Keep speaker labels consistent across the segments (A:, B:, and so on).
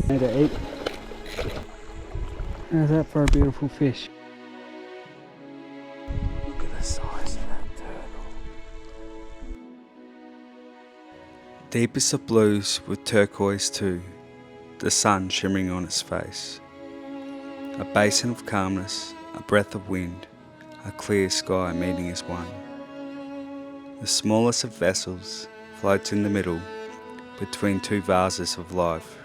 A: Need to eat. How's that for a beautiful fish? Look at the size of that turtle.
B: Deepest of blues with turquoise too, the sun shimmering on its face. A basin of calmness, a breath of wind, a clear sky meeting as one. The smallest of vessels floats in the middle between two vases of life,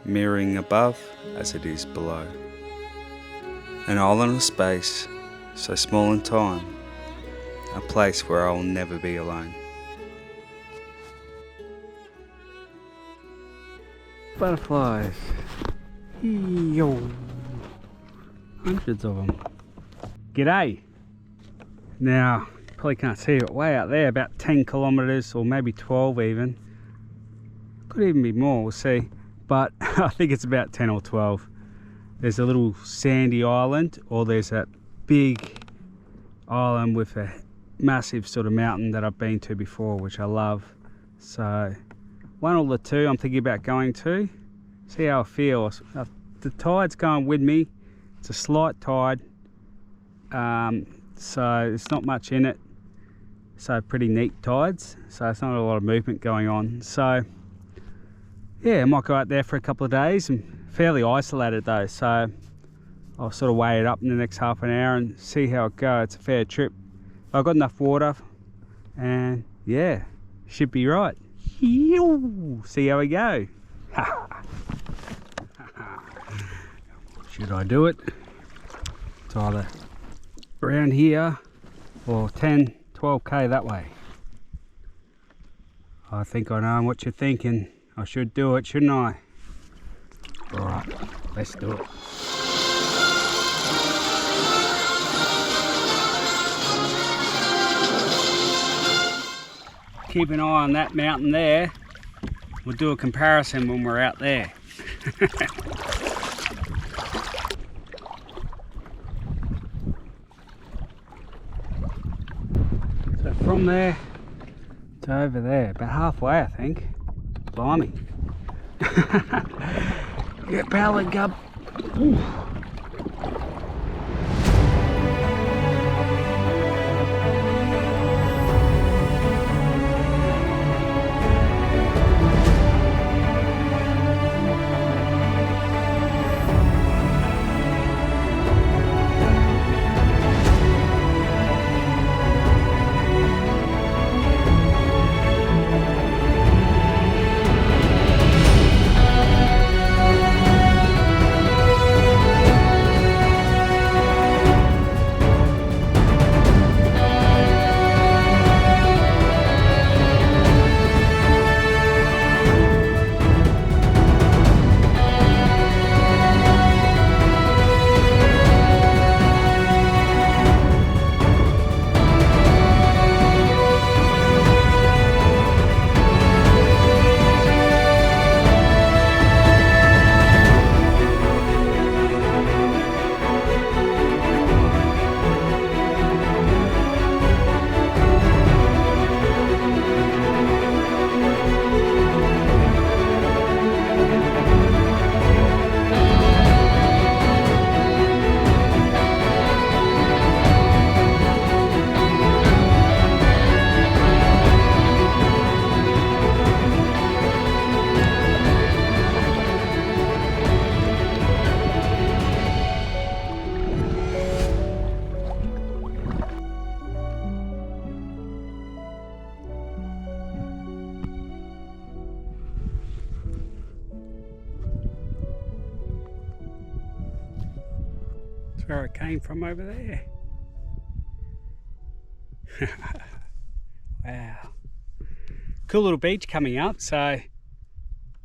B: mirroring above as it is below. An island of space, so small in time, a place where I will never be alone.
A: Butterflies. Yo. Hundreds of them. G'day. Now, probably can't see it way out there, about 10 kilometres or maybe 12 even. Could even be more, we'll see. But I think it's about 10 or 12. There's a little sandy island, or there's that big island with a massive sort of mountain that I've been to before, which I love. So one or the two I'm thinking about going to. See how I feel. The tide's going with me. It's a slight tide, so it's not much in it. So pretty neat tides, so it's not a lot of movement going on. So yeah, I might go out there for a couple of days. I'm fairly isolated though, so I'll sort of weigh it up in the next half an hour and see how it goes. It's a fair trip. I've got enough water, and yeah, should be right. See how we go. Should I do it? It's either around here or 10, 12k that way. I think I know what you're thinking. I should do it, shouldn't I? Alright, let's do it. Keep an eye on that mountain there. We'll do a comparison when we're out there. So from there to over there, about halfway I think. Blimey. Get pallet gub. Ooh. Where it came from over there. Wow. Cool little beach coming up, so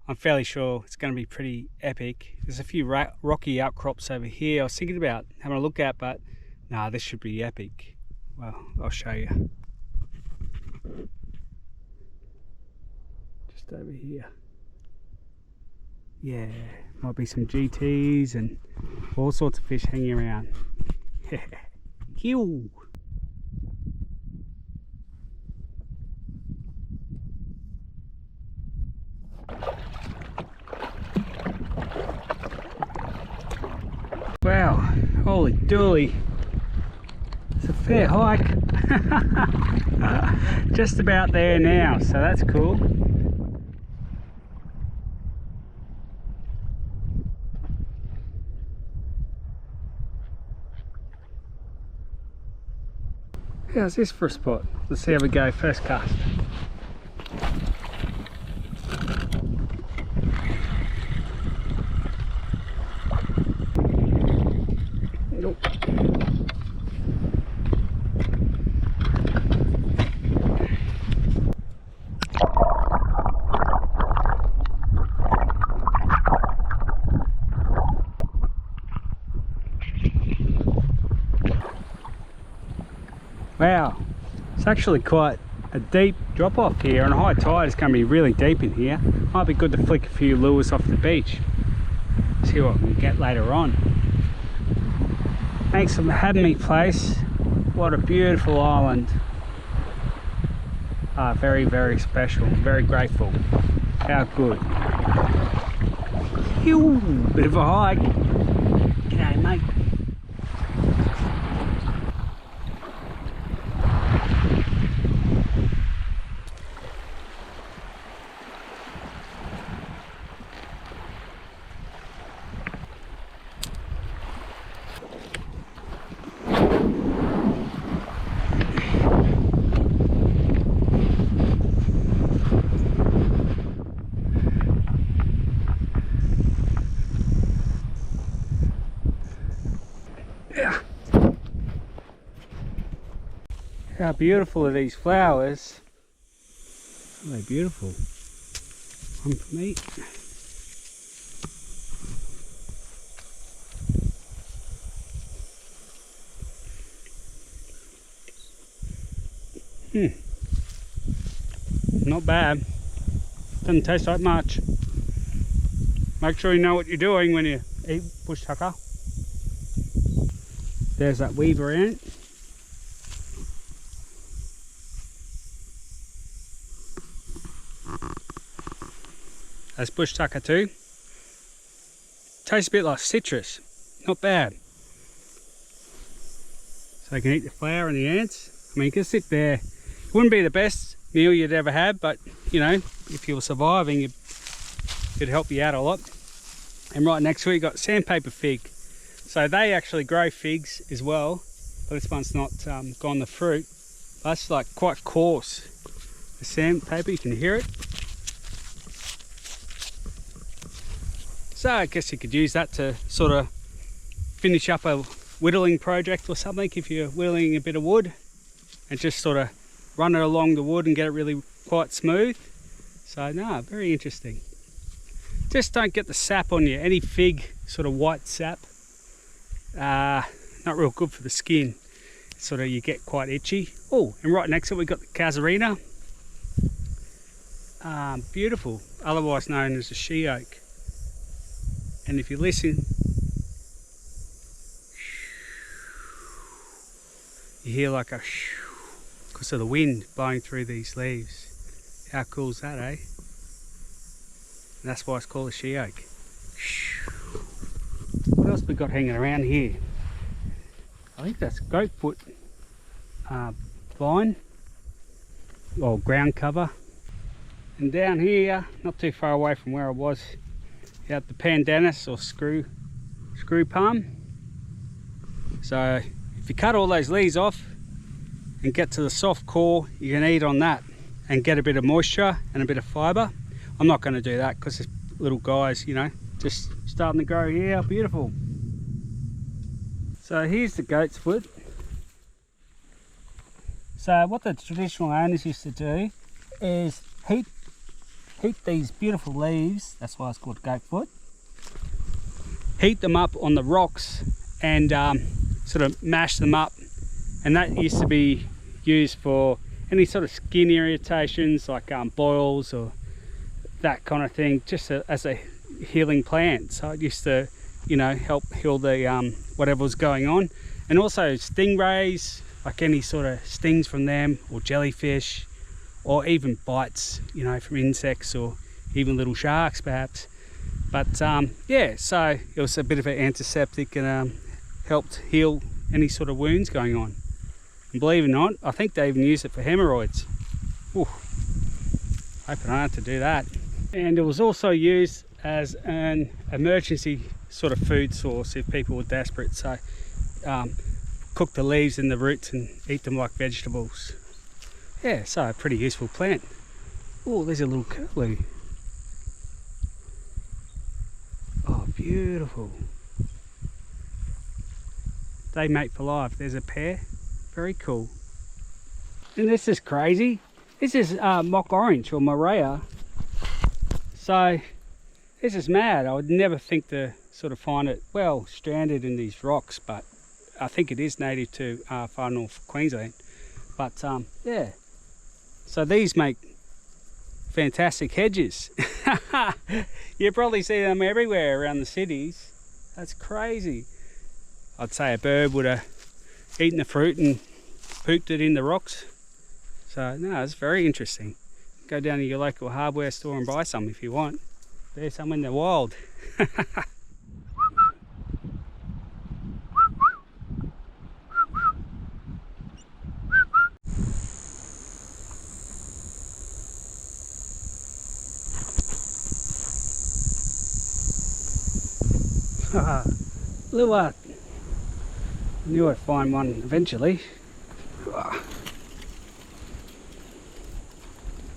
A: I'm fairly sure it's going to be pretty epic. There's a few rocky outcrops over here I was thinking about having a look at, but nah, this should be epic. Well, I'll show you. Just over here. Yeah, might be some GTs and all sorts of fish hanging around. Kill. Wow, holy dooly. It's a fair hike. Just about there now, so that's cool. How's this for a spot? Let's see how we go first cast. Nope. Wow, it's actually quite a deep drop off here, and high tide is going to be really deep in here. Might be good to flick a few lures off the beach. See what we can get later on. Thanks for having me, place. What a beautiful island. Very, very special. Very grateful. How good. Phew, bit of a hike. G'day, mate. Yeah. How beautiful are these flowers? Are they beautiful? One for me. Not bad. Doesn't taste like much. Make sure you know what you're doing when you eat bush tucker. There's that weaver ant. That's bush tucker too. Tastes a bit like citrus. Not bad. So you can eat the flower and the ants. I mean, you can sit there. It wouldn't be the best meal you'd ever have, but you know, if you were surviving, it'd help you out a lot. And right next to it, you got sandpaper fig. So they actually grow figs as well, but this one's not gone the fruit. That's like quite coarse. The sandpaper, you can hear it. So I guess you could use that to sort of finish up a whittling project or something if you're whittling a bit of wood, and just sort of run it along the wood and get it really quite smooth. So no, very interesting. Just don't get the sap on you. Any fig sort of white sap, not real good for the skin. Sort of you get quite itchy. Oh, and right next to it we've got the casuarina. Beautiful, otherwise known as the she oak. And if you listen, you hear like a because of the wind blowing through these leaves. How cool is that, eh? And that's why it's called a she oak. What else we got hanging around here? I think that's goatfoot vine or ground cover. And down here, not too far away from where I was, you have the pandanus or screw palm. So if you cut all those leaves off and get to the soft core, you can eat on that and get a bit of moisture and a bit of fibre. I'm not going to do that because it's little guys, you know, just starting to grow here. Beautiful. So here's the goat's foot. So what the traditional owners used to do is heat these beautiful leaves, that's why it's called goat foot, heat them up on the rocks and sort of mash them up, and that used to be used for any sort of skin irritations like boils or that kind of thing, just as a healing plant. So it used to, you know, help heal the whatever was going on. And also stingrays, like any sort of stings from them, or jellyfish, or even bites, you know, from insects or even little sharks perhaps. But yeah, so it was a bit of an antiseptic and helped heal any sort of wounds going on. And believe it or not, I think they even use it for hemorrhoids. Ooh, hoping I don't have to do that. And it was also used as an emergency sort of food source if people were desperate. So cook the leaves and the roots and eat them like vegetables. Yeah, so a pretty useful plant. Oh, there's a little curlew. Oh, beautiful. They mate for life. There's a pair. Very cool. And this is crazy. This is mock orange or Morea. So this is mad. I would never think to sort of find it, well, stranded in these rocks, but I think it is native to far north Queensland. But yeah, so these make fantastic hedges. You probably see them everywhere around the cities. That's crazy. I'd say a bird would have eaten the fruit and pooped it in the rocks. So no, it's very interesting. Go down to your local hardware store and buy some if you want. There's some in the wild. Little I knew I'd find one eventually.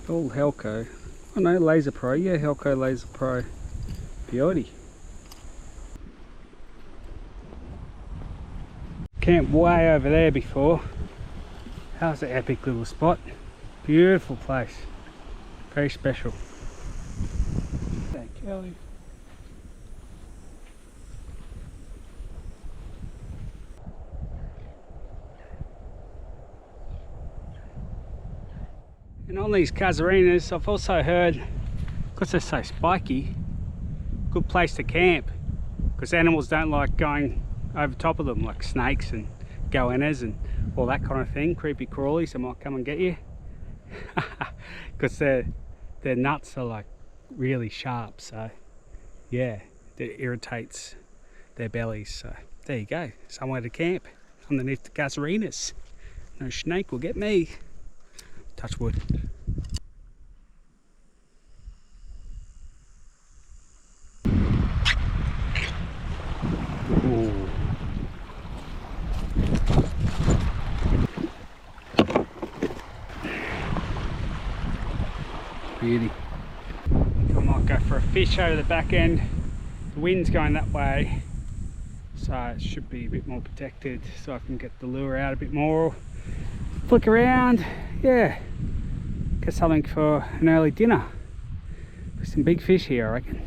A: Old Helco. Oh no, Laser Pro. Yeah, Helco Laser Pro. Beauty. Camped way over there before. How's an epic little spot? Beautiful place. Very special. Thank you. And on these casuarinas, I've also heard, because they're so spiky, good place to camp, because animals don't like going over top of them, like snakes and goannas and all that kind of thing, creepy crawlies that might come and get you. Because their nuts are like really sharp, so yeah, it irritates their bellies. So there you go, somewhere to camp underneath the casuarinas. No snake will get me. Touch wood. Ooh. Beauty. I might go for a fish over the back end. The wind's going that way, so it should be a bit more protected, so I can get the lure out a bit more. Flick around, yeah, get something for an early dinner. There's some big fish here, I reckon.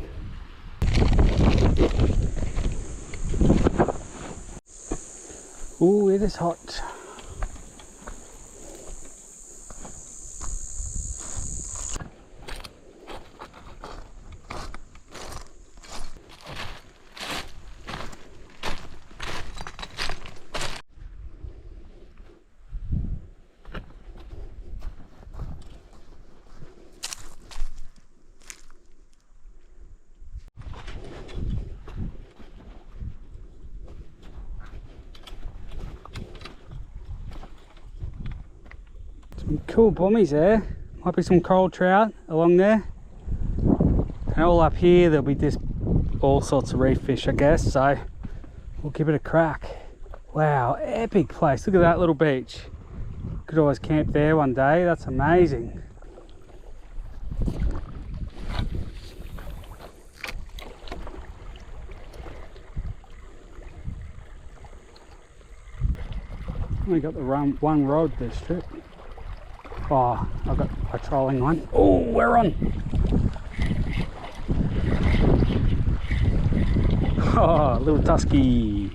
A: Ooh, it is hot. Some cool bommies there. Might be some coral trout along there. And all up here there'll be just all sorts of reef fish, I guess, so we'll give it a crack. Wow, epic place. Look at that little beach. Could always camp there one day. That's amazing. Only got the one rod this trip. Oh, I've got a trolling one. Oh, we're on. Oh, little tusky.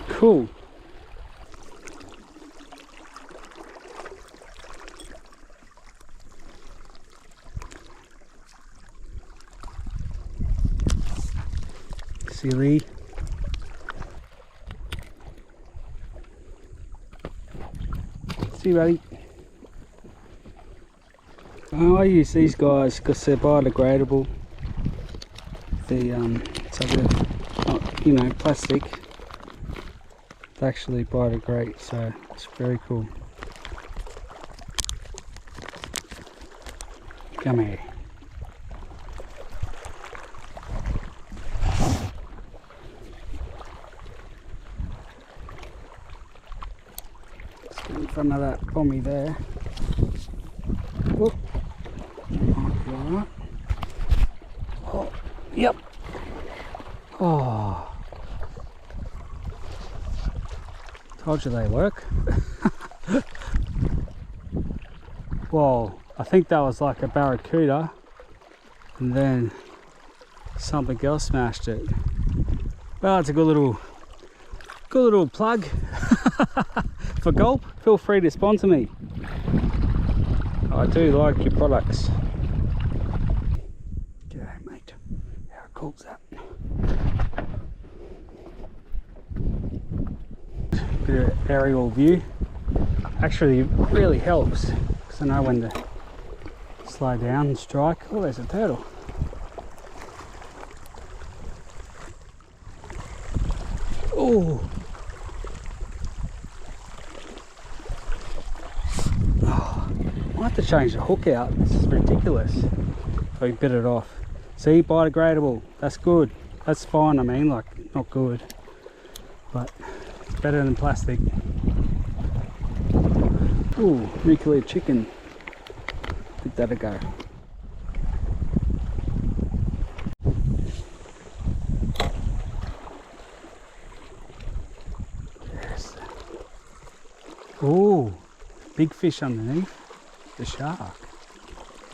A: Cool. Silly. See, buddy. I use these guys because they're biodegradable. the so they're not, you know, plastic. They actually biodegrade, so it's very cool. Come here. Let's get in front of that bommy there. Whoop. Right. Oh, yep. Oh. Told you they work. Whoa, I think that was like a barracuda, and then something else smashed it. Well, it's a good little plug for Gulp. Feel free to sponsor me. I do like your products. G'day mate, how cool's that? Bit of aerial view. Actually really helps because I know when to slow down and strike. Oh, there's a turtle. Oh, I have to change the hook out. This is ridiculous. So we bit it off. See, biodegradable. That's good. That's fine. I mean, like, not good, but it's better than plastic. Ooh, nuclear chicken. Give that a go. Yes. Ooh, big fish underneath. The shark.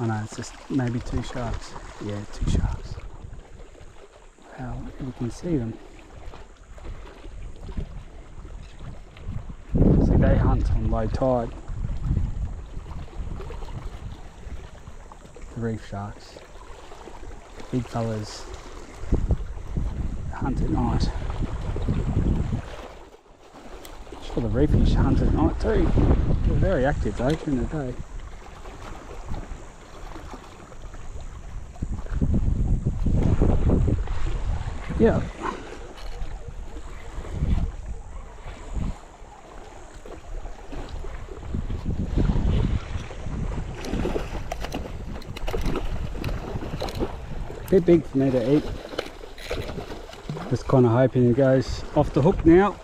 A: Oh no, it's just maybe 2 sharks. Yeah, 2 sharks. Wow, you can see them. See, they hunt on low tide. The reef sharks. Big fellas hunt at night. Sure, the reef fish hunt at night too. They're very active though during the day. Yeah. A bit big for me to eat. Just kind of hoping it goes off the hook now.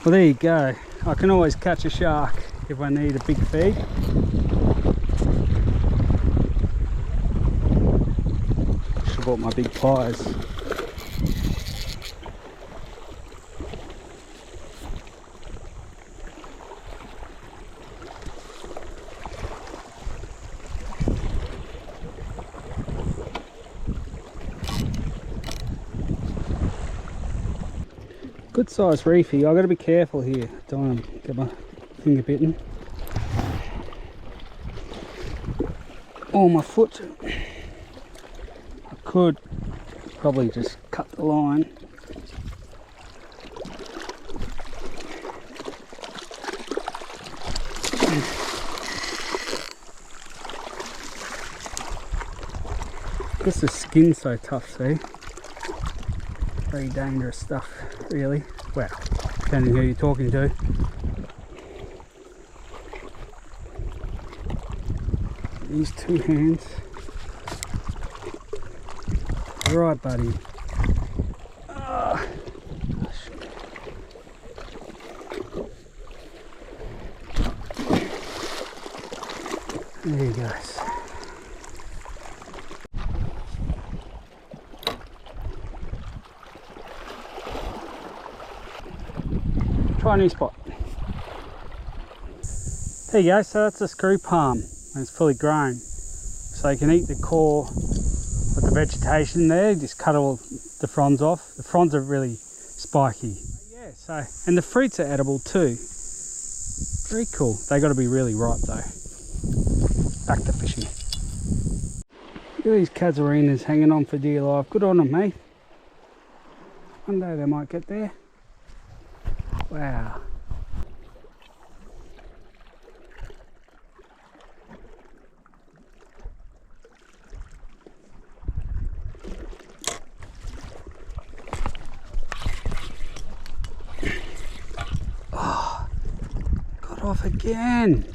A: Well, there you go. I can always catch a shark if I need a big feed. Should have bought my big pliers. Good sized reefy. I've got to be careful here. Don't want to get my finger bitten. Oh, my foot. I could probably just cut the line. Because the skin's so tough, see? Very dangerous stuff, really. Well, depending who you're talking to. These 2 hands. Right, buddy. There you go. Try a new spot. There you go, so that's a screw palm and it's fully grown. So you can eat the core of the vegetation there, just cut all the fronds off. The fronds are really spiky. Yeah, so, and the fruits are edible too. Very cool. They got to be really ripe though. Back to fishing. Look at these casuarinas hanging on for dear life. Good on them, mate. One day they might get there. Wow. off again.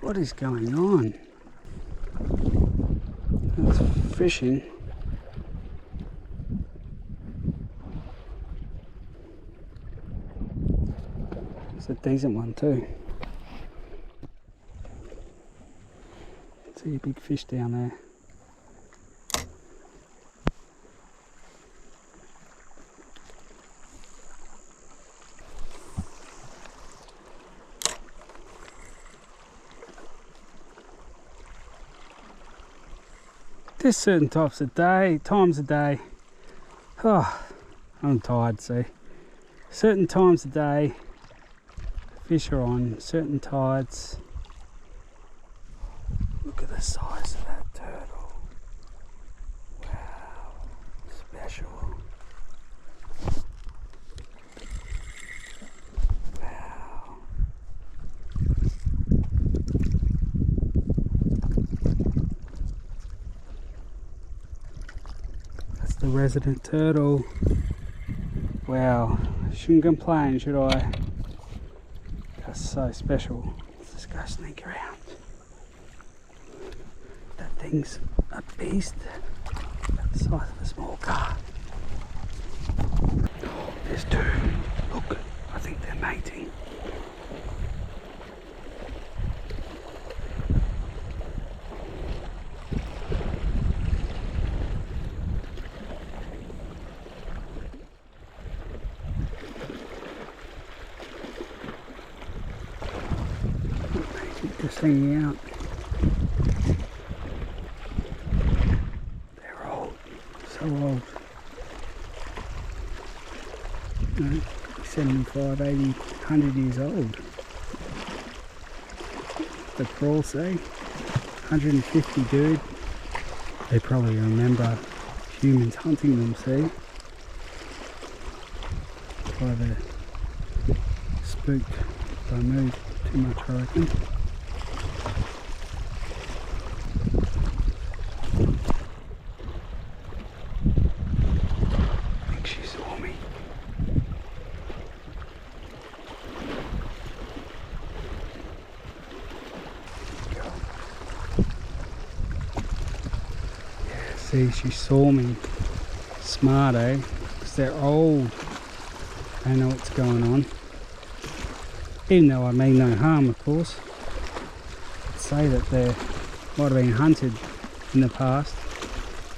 A: What is going on? That's fishing. It's a decent one too. See a big fish down there. There's certain times of day, oh, I'm tired, see. Certain times of day, fish are on certain tides. Look at the size of that turtle. Wow, special. Wow. That's the resident turtle. Wow, shouldn't complain, should I? That's so special. Let's just go sneak around. That thing's a beast. About the size of a small car. Oh, there's two. Look, I think they're mating. Just hanging out. They're old, so old. You know, 75, 80, 100 years old. The crawl, see? 150, dude. They probably remember humans hunting them, see? Why they're spooked by mood too much, I reckon. See, she saw me. Smart, eh? Because they're old. They know what's going on. Even though I mean no harm, of course. I'd say that they might have been hunted in the past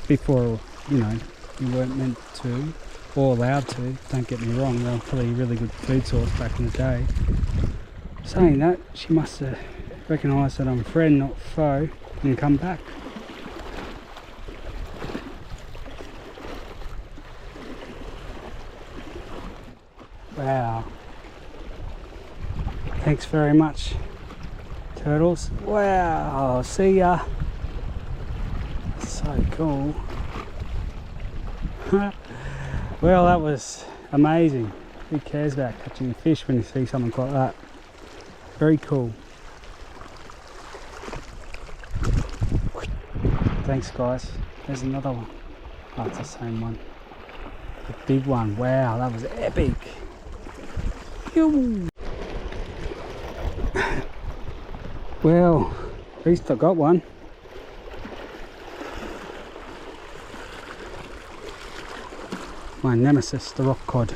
A: before, you know, you weren't meant to or allowed to. Don't get me wrong, they were probably a really good food source back in the day. Saying that, she must have recognised that I'm a friend, not foe, and come back. Wow. Thanks very much, turtles. Wow, see ya. So cool. Well, that was amazing. Who cares about catching a fish when you see something like that? Very cool. Thanks, guys. There's another one. Oh, it's the same one. The big one. Wow, that was epic. Well, at least I got one. My nemesis, the rock cod.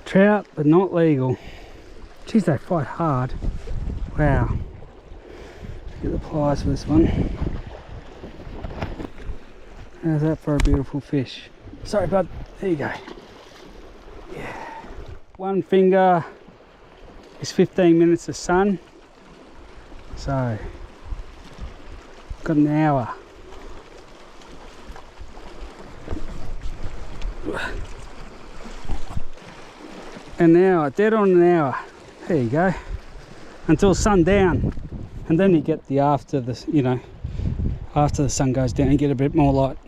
A: Trout, but not legal. Geez, they fight hard. Wow. Get the pliers for this one. How's that for a beautiful fish? Sorry, bud. There you go. Yeah. One finger is 15 minutes of sun. So, got an hour. An hour, dead on an hour. There you go. until sundown, and then you get the after the, you know, after the sun goes down, you get a bit more light.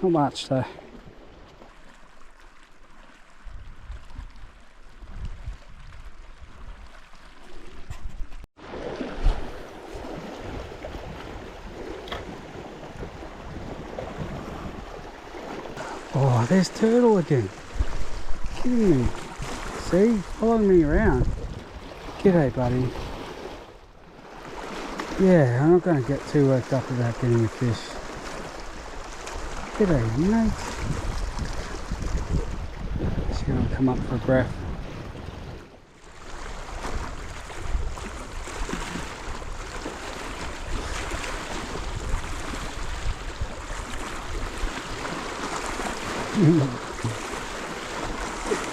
A: Not much though. Oh, there's turtle again. Kidding me. See, following me around. G'day, buddy. Yeah, I'm not going to get too worked up about getting a fish. G'day, mate. She's going to come up for a breath.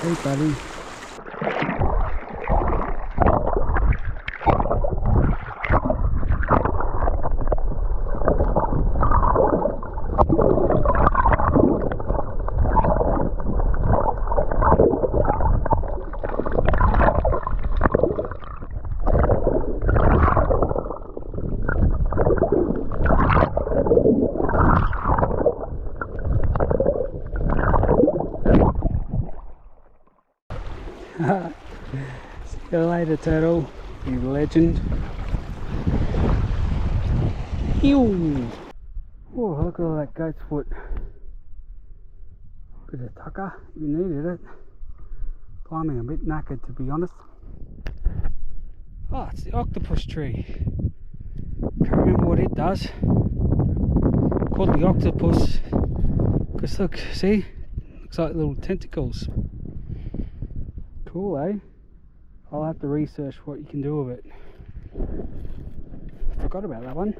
A: Hey, buddy. See you later, turtle, you legend. Ew. Oh, look at all that goat's foot. Bit of tucker, you needed it. Climbing a bit knackered, to be honest. Oh, it's the octopus tree. Can't remember what it does. Called the octopus because look, see? Looks like little tentacles. Cool, eh? I'll have to research what you can do with it. Forgot about that one.